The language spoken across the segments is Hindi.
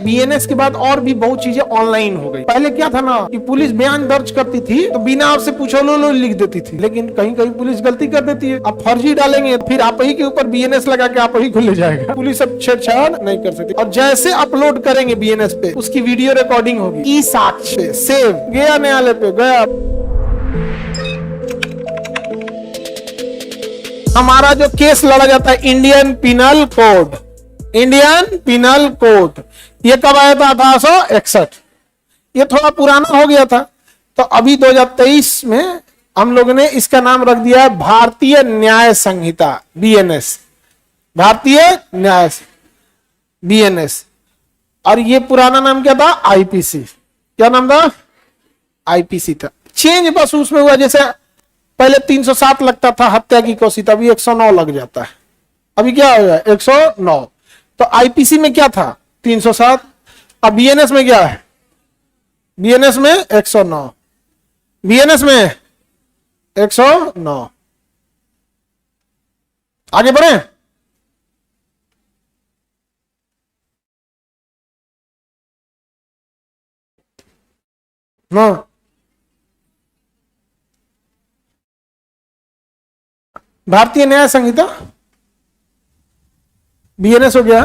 बीएनएस के बाद और भी बहुत चीजें ऑनलाइन हो गई। पहले क्या था ना कि पुलिस बयान दर्ज करती थी तो बिना आपसे पूछो लो लिख देती थी, लेकिन कहीं कहीं पुलिस गलती कर देती है। अब फर्जी डालेंगे फिर आप ही के ऊपर बीएनएस लगा के आप ही खुले जाएगा, पुलिस अब छेड़छाड़ नहीं कर सकती। और जैसे अपलोड करेंगे बीएनएस पे उसकी वीडियो रिकॉर्डिंग होगी, ई साक्ष्य पे सेव गया, न्यायालय पे गया। हमारा जो केस लड़ा जाता है Indian penal code, Indian penal code, ये कब आया था? 1861। ये थोड़ा पुराना हो गया था, तो अभी 2023 में हम लोगों ने इसका नाम रख दिया है भारतीय न्याय संहिता, बीएनएस, भारतीय न्याय बीएनएस। और ये पुराना नाम क्या था? आईपीसी। क्या नाम था? आईपीसी था। चेंज बस उसमें हुआ, जैसे पहले 307 लगता था हत्या की कोशिश, अभी 109 लग जाता है। अभी क्या हो गया? 109। तो आईपीसी में क्या था? 307। अब बीएनएस में क्या है? बीएनएस में 109, बीएनएस में 109। आगे बढ़े। हाँ, भारतीय न्याय संहिता बीएनएस हो गया।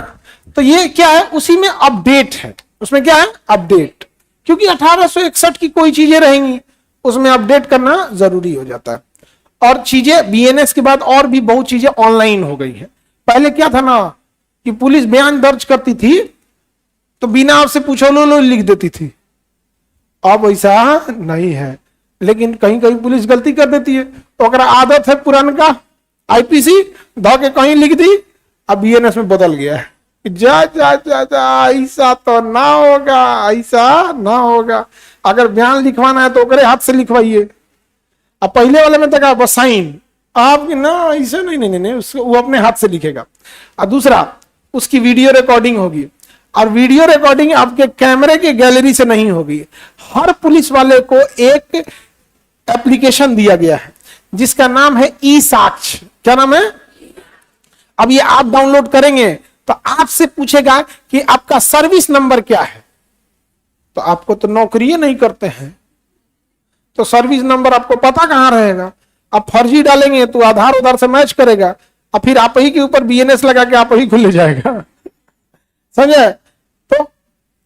तो ये क्या है? उसी में अपडेट है। उसमें क्या है? अपडेट। क्योंकि 1861 की कोई चीजें रहेंगी उसमें अपडेट करना जरूरी हो जाता है। और चीजें बीएनएस के बाद और भी बहुत चीजें ऑनलाइन हो गई है। पहले क्या था ना कि पुलिस बयान दर्ज करती थी तो बिना आपसे पूछो लो लिख देती थी। अब ऐसा नहीं है, लेकिन कहीं कहीं पुलिस गलती कर देती है। तो अगर आदत है पुराना आईपीसी धो के कहीं लिख दी, अब बीएनएस में बदल गया है। जा जा जा जा, ऐसा तो ना होगा, ऐसा ना होगा। अगर बयान लिखवाना है तो ओकरे हाथ से लिखवाइए। अब पहले वाले में तक बस साइन, आप ना ऐसे नहीं उसको वो अपने हाथ से लिखेगा। और दूसरा, उसकी वीडियो रिकॉर्डिंग होगी, और वीडियो रिकॉर्डिंग आपके कैमरे की गैलरी से नहीं होगी। हर पुलिस वाले को एक एप्लीकेशन दिया गया है जिसका नाम है ई साक्ष्य। क्या नाम है? अब ये आप डाउनलोड करेंगे तो आपसे पूछेगा कि आपका सर्विस नंबर क्या है। तो आपको तो नौकरी नहीं करते हैं, तो सर्विस नंबर आपको पता कहां रहेगा? आप फर्जी डालेंगे तो आधार उधार से मैच करेगा, और फिर आप ही के ऊपर बीएनएस लगा के आप ही खुले जाएगा। समझे? तो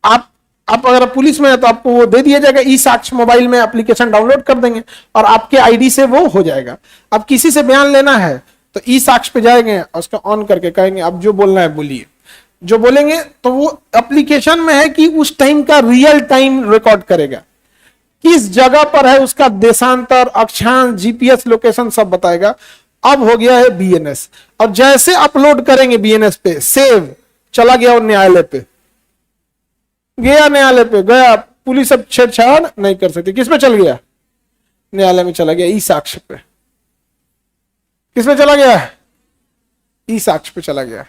आप अगर पुलिस में है तो आपको वो दे दिया जाएगा, ई साक्ष्य मोबाइल में एप्लीकेशन डाउनलोड कर देंगे और आपके आईडी से वो हो जाएगा। अब किसी से बयान लेना है तो ई साक्ष्य पे जाएंगे और उसका ऑन करके कहेंगे अब जो बोलना है बोलिए। जो बोलेंगे तो वो एप्लीकेशन में है कि उस टाइम का रियल टाइम रिकॉर्ड करेगा, किस जगह पर है उसका देशांतर, अक्षांश, जीपीएस लोकेशन सब बताएगा। अब हो गया है बीएनएस। और जैसे अपलोड करेंगे बीएनएस पे सेव, चला गया वो न्यायालय पे, गया न्यायालय पे गया, पुलिस अब छेड़छाड़ नहीं कर सकती। किस पे चल गया? न्यायालय में चला गया, ई साक्ष्य पे। किस पे चला गया? ई साक्ष्य पे चला गया।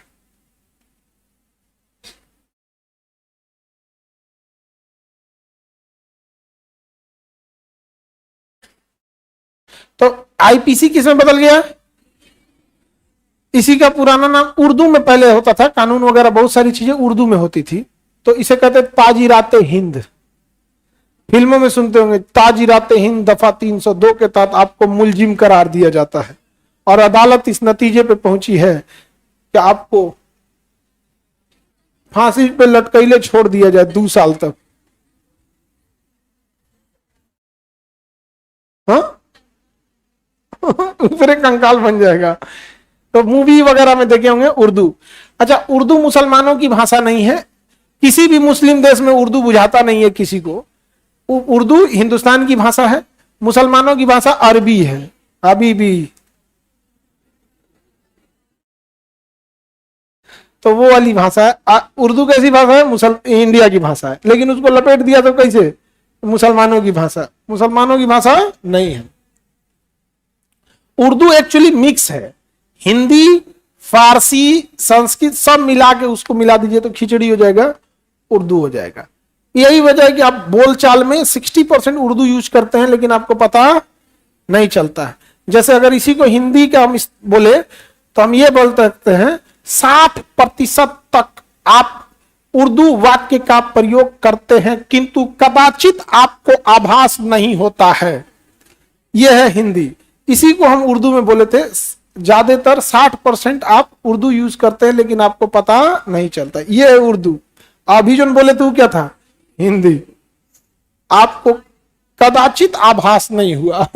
तो आईपीसी किस में बदल गया? इसी का पुराना नाम उर्दू में पहले होता था, कानून वगैरह बहुत सारी चीजें उर्दू में होती थी, तो इसे कहते ताजीराते हिंद। फिल्मों में सुनते होंगे ताजीराते हिंद दफा 302 के तहत आपको मुलजिम करार दिया जाता है, और अदालत इस नतीजे पे पहुंची है कि आपको फांसी पे लटकैले छोड़ दिया जाए 2 साल तक। हाँ दूसरे कंकाल बन जाएगा। तो मूवी वगैरह में देखे होंगे उर्दू। अच्छा, उर्दू मुसलमानों की भाषा नहीं है, किसी भी मुस्लिम देश में उर्दू बुझाता नहीं है किसी को। उर्दू हिंदुस्तान की भाषा है, मुसलमानों की भाषा अरबी है, अबीबी। तो वो वाली भाषा है। उर्दू कैसी भाषा है? इंडिया की भाषा है, लेकिन उसको लपेट दिया तो कैसे? मुसलमानों की भाषा। मुसलमानों की भाषा नहीं है। उर्दू एक्चुअली मिक्स है, हिंदी, फारसी, संस्कृत सब मिला के उसको मिला दीजिए तो खिचड़ी हो जाएगा, उर्दू हो जाएगा। यही वजह है कि आप बोलचाल में 60% उर्दू यूज करते हैं, लेकिन आपको पता नहीं चलता है। जैसे अगर इसी को हिंदी का हम बोले तो हम ये बोल सकते हैं 60% तक आप उर्दू वाक्य का प्रयोग करते हैं किंतु कदाचित आपको आभास नहीं होता है, यह है हिंदी। इसी को हम उर्दू में बोले थे, ज्यादातर 60% आप उर्दू यूज करते हैं लेकिन आपको पता नहीं चलता, यह है उर्दू। अभी जो बोले थे वो क्या था? हिंदी। आपको कदाचित आभास नहीं हुआ।